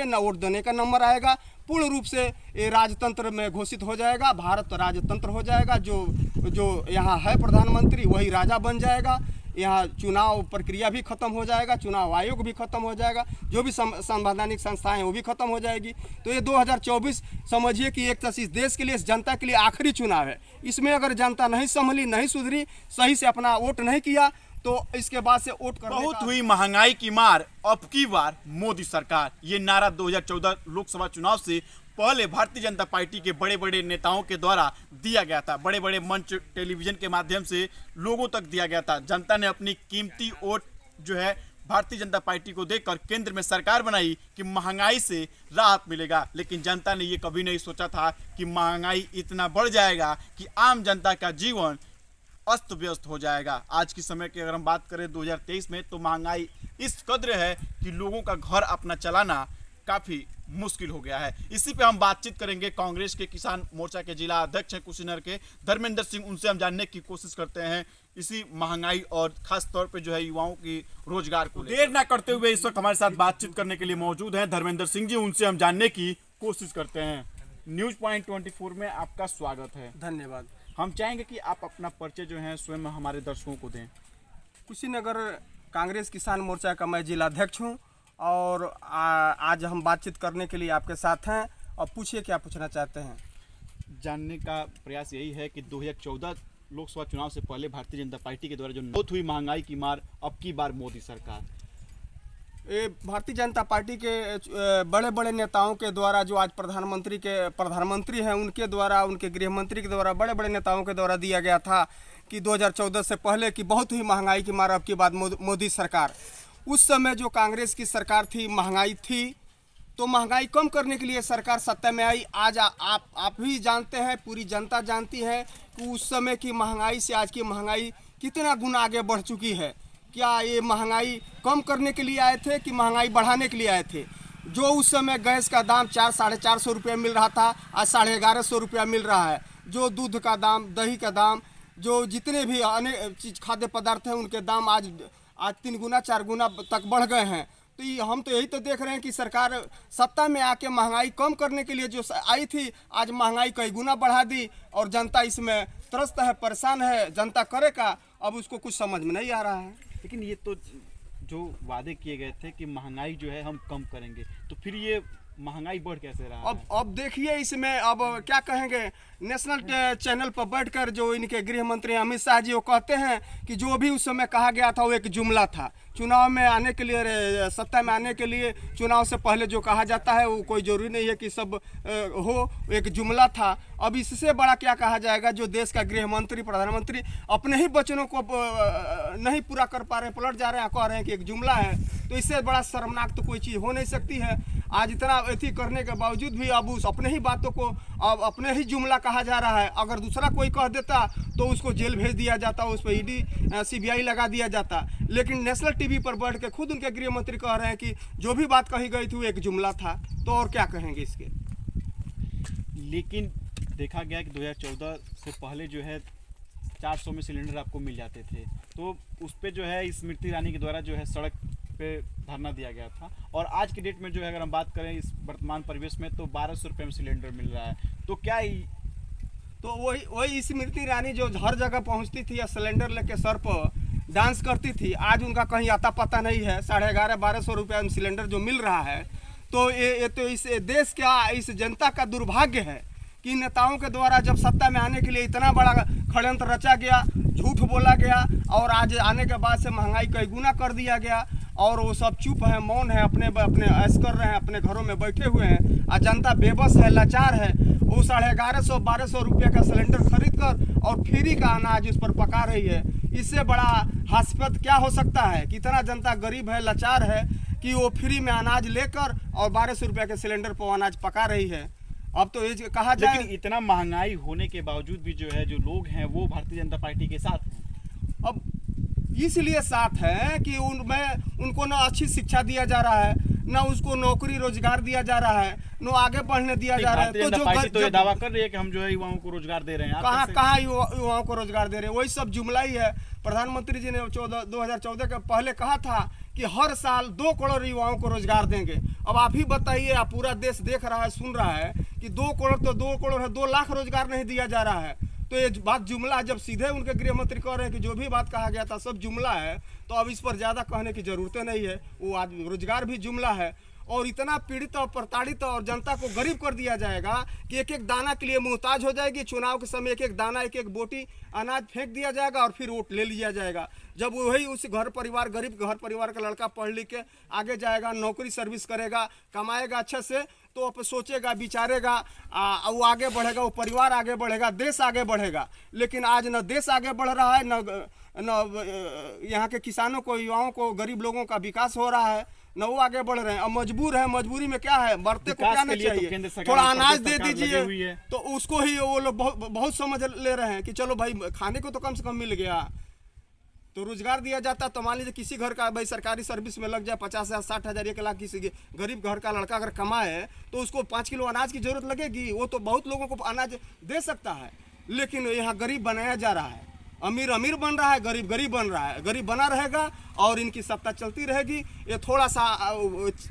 में न वोट देने का नंबर आएगा। पूर्ण रूप से ये राजतंत्र में घोषित हो जाएगा, भारत राजतंत्र हो जाएगा। जो यहाँ है प्रधानमंत्री वही राजा बन जाएगा। यहाँ चुनाव प्रक्रिया भी खत्म हो जाएगा, चुनाव आयोग भी खत्म हो जाएगा, जो भी संवैधानिक संस्थाएं हैं वो भी खत्म हो जाएगी। तो ये 2024 समझिए कि एक तरह से इस देश के लिए, इस जनता के लिए आखिरी चुनाव है। इसमें अगर जनता नहीं संभली, नहीं सुधरी, सही से अपना वोट नहीं किया तो इसके बाद से वोट करने बहुत हुई महंगाई की मार, अब की बार मोदी सरकार, ये नारा 2014 लोकसभा चुनाव से पहले भारतीय जनता पार्टी के बड़े बड़े नेताओं के द्वारा दिया गया था। बड़े बड़े मंच टेलीविजन के माध्यम से लोगों तक दिया गया था। जनता ने अपनी कीमती वोट जो है भारतीय जनता पार्टी को देकर केंद्र में सरकार बनाई कि महंगाई से राहत मिलेगा। लेकिन जनता ने ये कभी नहीं सोचा था कि महंगाई इतना बढ़ जाएगा कि आम जनता का जीवन अस्त व्यस्त हो जाएगा। आज की समय की अगर हम बात करें 2023 में, तो महंगाई इस कद्र है कि लोगों का घर अपना चलाना काफ़ी मुश्किल हो गया है। इसी पे हम बातचीत करेंगे कांग्रेस के किसान मोर्चा के जिला अध्यक्ष हैं कुशीनगर के धर्मेंद्र सिंह, उनसे हम जानने की कोशिश करते हैं इसी महंगाई और खास तौर पे जो है युवाओं की रोजगार को। देर ना करते हुए इस वक्त हमारे साथ बातचीत करने के लिए मौजूद हैं धर्मेंद्र सिंह जी, उनसे हम जानने की कोशिश करते हैं। न्यूज पॉइंट 24 में आपका स्वागत है। धन्यवाद। हम चाहेंगे कि आप अपना परिचय जो है स्वयं हमारे दर्शकों को दें। कुशीनगर कांग्रेस किसान मोर्चा का मैं जिलाध्यक्ष हूँ और आज हम बातचीत करने के लिए आपके साथ हैं। और पूछिए क्या पूछना चाहते हैं। जानने का प्रयास यही है कि 2014 लोकसभा चुनाव से पहले भारतीय जनता पार्टी के द्वारा जो बहुत हुई महंगाई की मार, अब की बार मोदी सरकार, ये भारतीय जनता पार्टी के बड़े बड़े नेताओं के द्वारा, जो आज प्रधानमंत्री हैं उनके द्वारा, उनके गृह मंत्री के द्वारा, बड़े बड़े नेताओं के द्वारा दिया गया था कि 2014 से पहले की बहुत हुई महंगाई की मार, अब की बात मोदी सरकार। उस समय जो कांग्रेस की सरकार थी, महंगाई थी, तो महंगाई कम करने के लिए सरकार सत्ता में आई। आज आप भी जानते हैं, पूरी जनता जानती है कि उस समय की महंगाई से आज की महंगाई कितना गुना आगे बढ़ चुकी है। क्या ये महंगाई कम करने के लिए आए थे कि महंगाई बढ़ाने के लिए आए थे? जो उस समय गैस का दाम 400-450 रुपये मिल रहा था, आज 1150 रुपया मिल रहा है। जो दूध का दाम, दही का दाम, जो जितने भी अनेक चीज़ खाद्य पदार्थ हैं उनके दाम आज 3 गुना 4 गुना तक बढ़ गए हैं। तो हम तो यही तो देख रहे हैं कि सरकार सत्ता में आके महंगाई कम करने के लिए जो आई थी, आज महंगाई कई गुना बढ़ा दी और जनता इसमें त्रस्त है, परेशान है। जनता करे का, अब उसको कुछ समझ में नहीं आ रहा है। लेकिन ये तो जो वादे किए गए थे कि महंगाई जो है हम कम करेंगे, तो फिर ये महंगाई बढ़ कैसे रहा है? अब देखिए इसमें, अब क्या कहेंगे, नेशनल चैनल पर बैठकर जो इनके गृह मंत्री अमित शाह जी वो कहते हैं कि जो भी उस समय कहा गया था वो एक जुमला था। चुनाव में आने के लिए, सत्ता में आने के लिए चुनाव से पहले जो कहा जाता है वो कोई जरूरी नहीं है कि सब हो, एक जुमला था। अब इससे बड़ा क्या कहा जाएगा? जो देश का गृह मंत्री, प्रधानमंत्री अपने ही वचनों को नहीं पूरा कर पा रहे, पलट जा रहे हैं, कह रहे हैं कि एक जुमला है। तो इससे बड़ा शर्मनाक तो कोई चीज़ हो नहीं सकती है। आज इतना अथी करने के बावजूद भी अब उस अपने ही बातों को अब अपने ही जुमला कहा जा रहा है। अगर दूसरा कोई कह देता तो उसको जेल भेज दिया जाता, उस पर ईडी CBI लगा दिया जाता। लेकिन नेशनल टीवी पर बैठ के खुद उनके गृह मंत्री कह रहे हैं कि जो भी बात कही गई थी वो एक जुमला था। तो और क्या कहेंगे इसके? लेकिन देखा गया कि 2014 से पहले जो है 400 में सिलेंडर आपको मिल जाते थे, तो उस पर जो है स्मृति ईरानी के द्वारा जो है सड़क पे धरना दिया गया था। और आज की डेट में जो है अगर हम बात करें इस वर्तमान परिवेश में, तो 1200 रुपये में सिलेंडर मिल रहा है। तो क्या तो वही स्मृति ईरानी जो हर जगह पहुंचती थी या सिलेंडर लेके सर पर डांस करती थी, आज उनका कहीं आता पता नहीं है। 1150-1200 रुपये में सिलेंडर जो मिल रहा है, तो ये तो इस देश का, इस जनता का दुर्भाग्य है कि नेताओं के द्वारा जब सत्ता में आने के लिए इतना बड़ा षड्यंत्र रचा गया, झूठ बोला गया और आज आने के बाद से महंगाई कई गुना कर दिया गया और वो सब चुप है, मौन है, अपने ऐश कर रहे हैं, अपने घरों में बैठे हुए हैं। और जनता बेबस है, लाचार है। वो 1150-1200 रुपये का सिलेंडर खरीद कर और फ्री का अनाज उस पर पका रही है। इससे बड़ा हास्यास्पद क्या हो सकता है? कितना जनता गरीब है, लाचार है कि वो फ्री में अनाज लेकर और 1200 रुपये के सिलेंडर पर अनाज पका रही है। अब तो ये कहा जाए, लेकिन इतना महंगाई होने के बावजूद भी जो है जो लोग हैं वो भारतीय जनता पार्टी के साथ हैं। अब इसलिए साथ है कि उनको ना अच्छी शिक्षा दिया जा रहा है, ना उसको नौकरी रोजगार दिया जा रहा है, न आगे बढ़ने दिया जा रहा है। तो जो पार्टी तो ये दावा कर रही है कि हम जो है युवाओं को रोजगार दे रहे हैं, कहाँ युवाओं को रोजगार दे रहे हैं? वही सब जुमला ही है। प्रधानमंत्री जी ने 2014 के पहले कहा था कि हर साल 2 करोड़ युवाओं को रोजगार देंगे। अब आप ही बताइए, आप पूरा देश देख रहा है, सुन रहा है कि 2 करोड़ तो 2 करोड़ है, 2 लाख रोजगार नहीं दिया जा रहा है। तो ये बात जुमला है। जब सीधे उनके गृह मंत्री कह रहे हैं कि जो भी बात कहा गया था सब जुमला है, तो अब इस पर ज़्यादा कहने की ज़रूरत नहीं है। वो आज रोजगार भी जुमला है। और इतना पीड़ित और प्रताड़ित और जनता को गरीब कर दिया जाएगा कि एक एक दाना के लिए मुहताज हो जाएगी। चुनाव के समय एक एक दाना, एक एक बोटी अनाज फेंक दिया जाएगा और फिर वोट ले लिया जाएगा। जब वही उस घर परिवार, गरीब घर परिवार का लड़का पढ़ लिख के आगे जाएगा, नौकरी सर्विस करेगा, कमाएगा अच्छे से, तो अब सोचेगा, विचारेगा, वो आगे बढ़ेगा, वो परिवार आगे बढ़ेगा, देश आगे बढ़ेगा। लेकिन आज न देश आगे बढ़ रहा है, न यहाँ के किसानों को, युवाओं को, गरीब लोगों का विकास हो रहा है, न वो आगे बढ़ रहे हैं। अब मजबूर है। मजबूरी में क्या है, बढ़ते को क्या नहीं चाहिए, थोड़ा अनाज दे दीजिए तो उसको ही वो लोग बहुत समझ ले रहे हैं कि चलो भाई खाने को तो कम से कम मिल गया। तो रोजगार दिया जाता, तो मान लीजिए किसी घर का भाई सरकारी सर्विस में लग जाए 50,000, 60,000, 1 लाख, किसी गरीब घर का लड़का अगर कमाए तो उसको 5 किलो अनाज की जरूरत लगेगी। वो तो बहुत लोगों को अनाज दे सकता है। लेकिन यहाँ गरीब बनाया जा रहा है, अमीर अमीर बन रहा है, गरीब गरीब बन रहा है। गरीब बना रहेगा और इनकी सत्ता चलती रहेगी। ये थोड़ा सा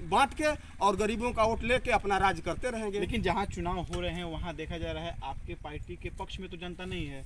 बांट के और गरीबों का वोट लेके अपना राज करते रहेंगे। लेकिन जहाँ चुनाव हो रहे हैं वहाँ देखा जा रहा है आपके पार्टी के पक्ष में तो जनता नहीं है।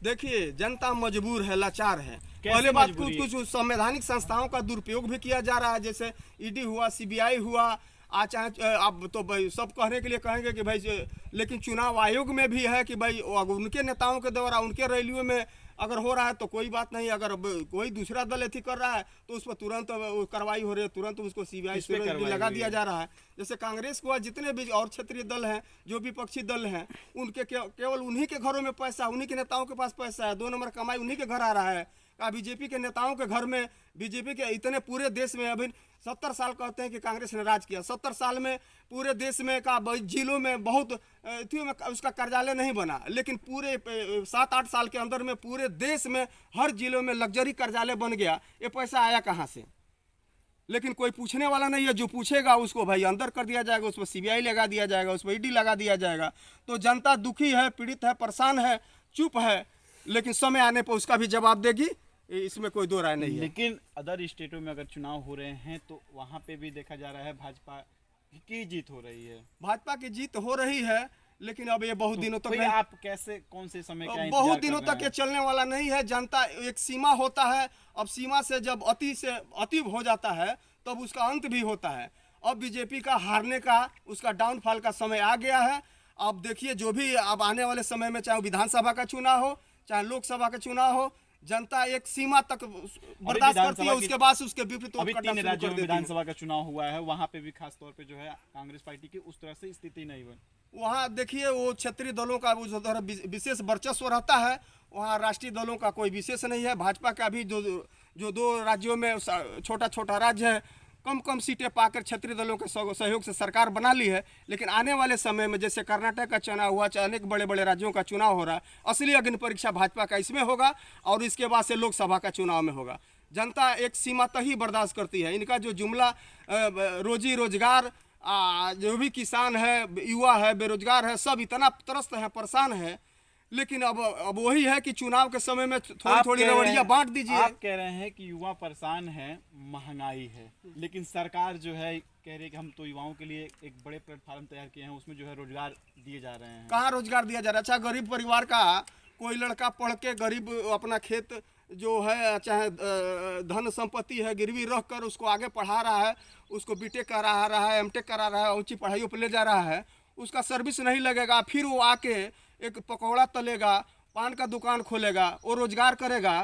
देखिए, जनता मजबूर है, लाचार है। पहले बात, कुछ संवैधानिक संस्थाओं का दुरुपयोग भी किया जा रहा है, जैसे ईडी हुआ, सीबीआई हुआ। चाहे अब तो भाई सब कहने के लिए कहेंगे कि भाई, लेकिन चुनाव आयोग में भी है कि भाई उनके नेताओं के द्वारा उनके रैलियों में अगर हो रहा है तो कोई बात नहीं। अगर कोई दूसरा दल ऐसी कर रहा है तो उस पर तुरंत कार्रवाई हो रही है, तुरंत उसको सीबीआई से लगा दिया जा रहा है। जैसे कांग्रेस को जितने भी और क्षेत्रीय दल हैं, जो विपक्षी दल हैं, उनके केवल उन्हीं के घरों में पैसा, उन्हीं के नेताओं के पास पैसा है, 2 नंबर कमाई उन्हीं के घर आ रहा है। बीजेपी के नेताओं के घर में, बीजेपी के इतने पूरे देश में अभी 70 साल कहते हैं कि कांग्रेस ने राज किया। 70 साल में पूरे देश में का जिलों में बहुत में उसका कार्यालय नहीं बना, लेकिन पूरे 7-8 साल के अंदर में पूरे देश में हर जिलों में लग्जरी कार्यालय बन गया। ये पैसा आया कहाँ से? लेकिन कोई पूछने वाला नहीं है। जो पूछेगा उसको भाई अंदर कर दिया जाएगा, उस पर सीबीआई लगा दिया जाएगा, उस पर ईडी लगा दिया जाएगा। तो जनता दुखी है, पीड़ित है, परेशान है, चुप है, लेकिन समय आने पर उसका भी जवाब देगी, इसमें कोई दो राय नहीं है। लेकिन अदर स्टेटों में अगर चुनाव हो रहे हैं तो वहाँ पे भी देखा जा रहा है भाजपा की जीत हो रही है। भाजपा की जीत हो रही है, लेकिन अब ये बहुत दिनों तक आप कैसे, कौन से समय का बहुत दिनों तक ये चलने वाला नहीं है। जनता, एक सीमा होता है, अब सीमा से जब अति हो जाता है तब उसका अंत भी होता है। अब बीजेपी का हारने का, उसका डाउनफॉल का समय आ गया है। अब देखिए, जो भी अब आने वाले समय में, चाहे विधानसभा का चुनाव हो, चाहे लोकसभा का चुनाव हो, जनता एक सीमा तक बर्दाश्त करती है, उसके बाद उसके विपरीत अभी 3 राज्यों में विधानसभा का चुनाव हुआ है, वहाँ पे भी खास तौर पे जो है कांग्रेस पार्टी की उस तरह से स्थिति नहीं बनी। वहाँ देखिए, वो क्षेत्रीय दलों का विशेष वर्चस्व रहता है, वहाँ राष्ट्रीय दलों का कोई विशेष नहीं है। भाजपा का भी जो 2 राज्यों में छोटा छोटा राज्य है, कम सीटें पाकर क्षेत्रीय दलों के सहयोग से सरकार बना ली है। लेकिन आने वाले समय में जैसे कर्नाटक का चुनाव हुआ, चाहे अनेक बड़े बड़े राज्यों का चुनाव हो रहा है, असली अग्नि परीक्षा भाजपा का इसमें होगा और इसके बाद से लोकसभा का चुनाव में होगा। जनता एक सीमा तक ही बर्दाश्त करती है। इनका जो जुमला रोजी रोजगार, जो भी किसान है, युवा है, बेरोजगार है, सब इतना त्रस्त है, परेशान है। लेकिन अब वही है कि चुनाव के समय में थोड़ी रवड़ियां बांट दीजिए। आप कह रहे हैं कि युवा परेशान है, महंगाई है, लेकिन सरकार जो है कह रही है कि हम तो युवाओं के लिए एक बड़े प्लेटफॉर्म तैयार किए हैं, उसमें जो है रोजगार दिए जा रहे हैं। कहाँ रोजगार दिया जा रहा है? अच्छा, गरीब परिवार का कोई लड़का पढ़ के गरीब अपना खेत जो है, चाहे धन संपत्ति है, गिरवी रख कर उसको आगे पढ़ा रहा है, उसको बीटेक करा रहा है, एमटेक करा रहा है, ऊंची पढ़ाइयों पर ले जा रहा है, उसका सर्विस नहीं लगेगा, फिर वो आके एक पकौड़ा तलेगा, पान का दुकान खोलेगा, वो रोजगार करेगा,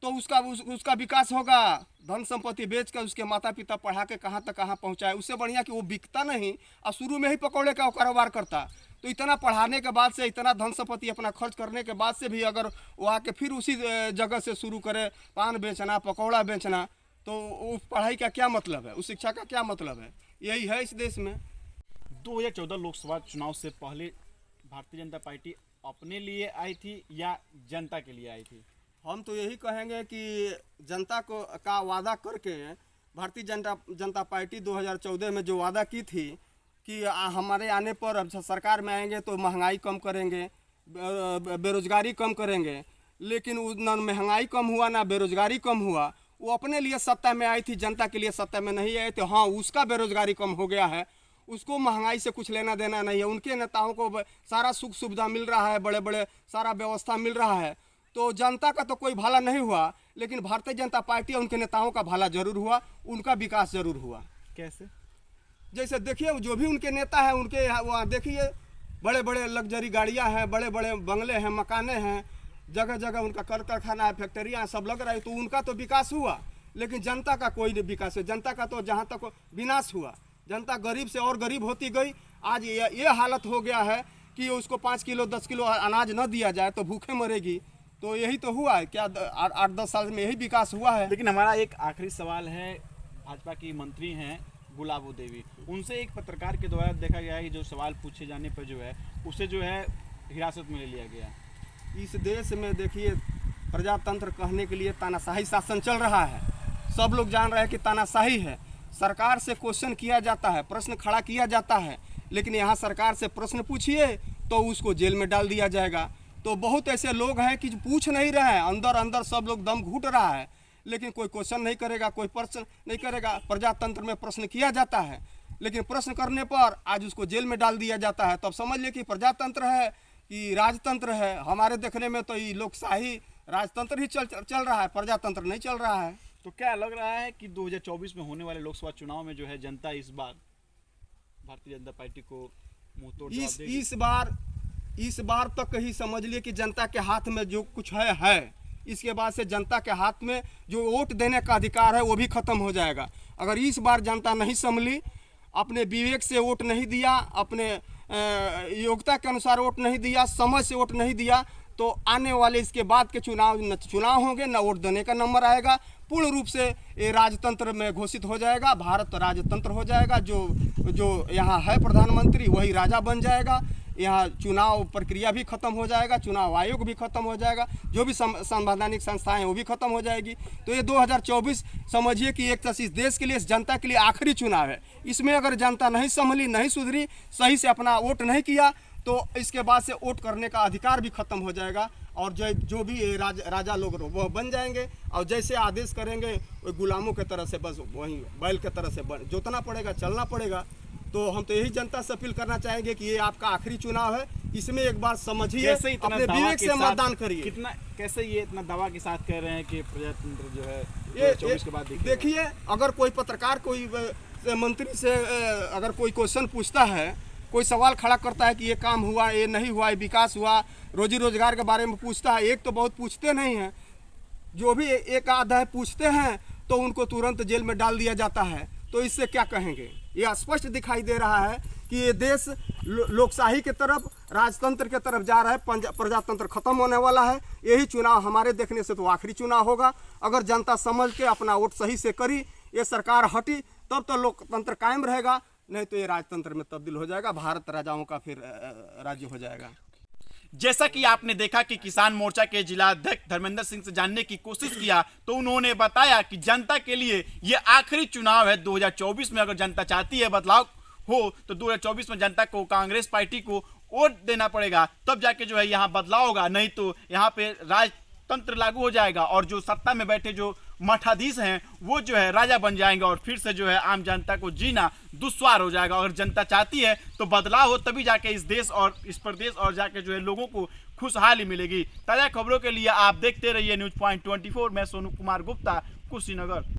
तो उसका विकास होगा। धन संपत्ति बेच कर उसके माता पिता पढ़ा के कहाँ तक कहाँ पहुँचाए। उससे बढ़िया कि वो बिकता नहीं और शुरू में ही पकौड़े का कारोबार करता। तो इतना पढ़ाने के बाद से, इतना धन संपत्ति अपना खर्च करने के बाद से भी अगर वो आके फिर उसी जगह से शुरू करे पान बेचना, पकौड़ा बेचना, तो उस पढ़ाई का क्या मतलब है, उस शिक्षा का क्या मतलब है? यही है इस देश में। 2014 लोकसभा चुनाव से पहले भारतीय जनता पार्टी अपने लिए आई थी या जनता के लिए आई थी? हम तो यही कहेंगे कि जनता का वादा करके भारतीय जनता पार्टी 2014 में जो वादा की थी कि हमारे आने पर अब सरकार में आएंगे तो महंगाई कम करेंगे, बेरोजगारी कम करेंगे, लेकिन ना महंगाई कम हुआ ना बेरोजगारी कम हुआ। वो अपने लिए सत्ता में आई थी, जनता के लिए सत्ता में नहीं आए थे। हाँ, उसका बेरोजगारी कम हो गया है, उसको महंगाई से कुछ लेना देना नहीं है। उनके नेताओं को सारा सुख सुविधा मिल रहा है, बड़े बड़े सारा व्यवस्था मिल रहा है, तो जनता का तो कोई भला नहीं हुआ, लेकिन भारतीय जनता पार्टी और उनके नेताओं का भला जरूर हुआ, उनका विकास जरूर हुआ। कैसे? जैसे देखिए, जो भी उनके नेता हैं उनके वहाँ देखिए बड़े बड़े लग्जरी गाड़ियाँ हैं, बड़े बड़े बंगले हैं, मकाने हैं, जगह जगह उनका कारखाना है, फैक्ट्रियाँ सब लग रहा है, तो उनका तो विकास हुआ, लेकिन जनता का कोई नहीं विकास है। जनता का तो जहाँ तक विनाश हुआ, जनता गरीब से और गरीब होती गई। आज ये हालत हो गया है कि उसको 5 किलो 10 किलो अनाज न दिया जाए तो भूखे मरेगी। तो यही तो हुआ है क्या, 8-10 साल में यही विकास हुआ है। लेकिन हमारा एक आखिरी सवाल है, भाजपा की मंत्री हैं गुलाबो देवी, उनसे एक पत्रकार के द्वारा देखा गया है कि जो सवाल पूछे जाने पर जो है उसे जो है हिरासत में ले लिया गया। इस देश में देखिए, प्रजातंत्र कहने के लिए तानाशाही शासन चल रहा है। सब लोग जान रहे हैं कि तानाशाही है। सरकार से क्वेश्चन किया जाता है, प्रश्न खड़ा किया जाता है, लेकिन यहाँ सरकार से प्रश्न पूछिए तो उसको जेल में डाल दिया जाएगा। तो बहुत ऐसे लोग हैं कि पूछ नहीं रहे हैं, अंदर अंदर सब लोग दम घुट रहा है, लेकिन कोई क्वेश्चन नहीं करेगा, कोई प्रश्न नहीं करेगा। प्रजातंत्र में प्रश्न किया जाता है, लेकिन प्रश्न करने पर आज उसको जेल में डाल दिया जाता है। तब समझ लिए कि प्रजातंत्र है कि राजतंत्र है। हमारे देखने में तो ये लोकशाही राजतंत्र ही चल रहा है, प्रजातंत्र नहीं चल रहा है। तो क्या लग रहा है कि 2024 में होने वाले लोकसभा चुनाव में जो है जनता इस बार भारतीय जनता पार्टी को मुंह तोड़ जवाब देगी? इस बार तक ही समझ लिए कि जनता के हाथ में जो कुछ है। इसके बाद से जनता के हाथ में जो वोट देने का अधिकार है वो भी खत्म हो जाएगा। अगर इस बार जनता नहीं संभली, अपने विवेक से वोट नहीं दिया, अपने योग्यता के अनुसार वोट नहीं दिया, समझ से वोट नहीं दिया, तो आने वाले इसके बाद के चुनाव न चुनाव होंगे, न वोट देने का नंबर आएगा। पूर्ण रूप से ये राजतंत्र में घोषित हो जाएगा, भारत राजतंत्र हो जाएगा। जो यहाँ है प्रधानमंत्री वही राजा बन जाएगा। यहाँ चुनाव प्रक्रिया भी खत्म हो जाएगा, चुनाव आयोग भी खत्म हो जाएगा, जो भी संवैधानिक संस्थाएं वो भी खत्म हो जाएगी। तो ये 2024 समझिए कि एक तरह इस देश के लिए, इस जनता के लिए आखिरी चुनाव है। इसमें अगर जनता नहीं संभली, नहीं सुधरी, सही से अपना वोट नहीं किया, तो इसके बाद से वोट करने का अधिकार भी खत्म हो जाएगा। और जो भी राजा लोग वो बन जाएंगे, और जैसे आदेश करेंगे वो गुलामों के तरह से, बस वहीं बैल के तरह से जोतना पड़ेगा, चलना पड़ेगा। तो हम तो यही जनता से अपील करना चाहेंगे कि ये आपका आखिरी चुनाव है, इसमें एक बार समझिए, अपने विवेक से मतदान करिए। कैसे ये इतना दावा के साथ कह रहे हैं कि प्रजातंत्र जो है 2024 के बाद देखिए, अगर कोई पत्रकार कोई मंत्री से अगर कोई क्वेश्चन पूछता है, कोई सवाल खड़ा करता है कि ये काम हुआ, ये नहीं हुआ, ये विकास हुआ, रोजी रोजगार के बारे में पूछता है, एक तो बहुत पूछते नहीं हैं, जो भी एक आध है पूछते हैं तो उनको तुरंत जेल में डाल दिया जाता है। तो इससे क्या कहेंगे? ये स्पष्ट दिखाई दे रहा है कि ये देश लोकशाही के तरफ, राजतंत्र के तरफ जा रहा है, प्रजातंत्र खत्म होने वाला है। यही चुनाव हमारे देखने से तो आखिरी चुनाव होगा। अगर जनता समझ के अपना वोट सही से करी, ये सरकार हटी, तब तो लोकतंत्र कायम रहेगा, नहीं तो ये राजतंत्र में तब्दील हो जाएगा, भारत राजाओं का फिर राज्य हो जाएगा। जैसा कि आपने देखा कि किसान मोर्चा के जिला अध्यक्ष धर्मेंद्र सिंह से जानने की कोशिश किया, तो उन्होंने बताया कि जनता के लिए ये आखिरी चुनाव है। 2024 में अगर जनता चाहती है बदलाव हो, तो 2024 में जनता को कांग्रेस पार्टी को वोट देना पड़ेगा, तब जाके जो है यहाँ बदलाव होगा, नहीं तो यहाँ पे राजतंत्र लागू हो जाएगा और जो सत्ता में बैठे जो मठाधीश हैं वो जो है राजा बन जाएंगे और फिर से जो है आम जनता को जीना दुश्वार हो जाएगा। अगर जनता चाहती है तो बदलाव हो, तभी जाके इस देश और इस प्रदेश और जाके जो है लोगों को खुशहाली मिलेगी। ताज़ा खबरों के लिए आप देखते रहिए न्यूज़ पॉइंट 24। मैं सोनू कुमार गुप्ता, कुशीनगर।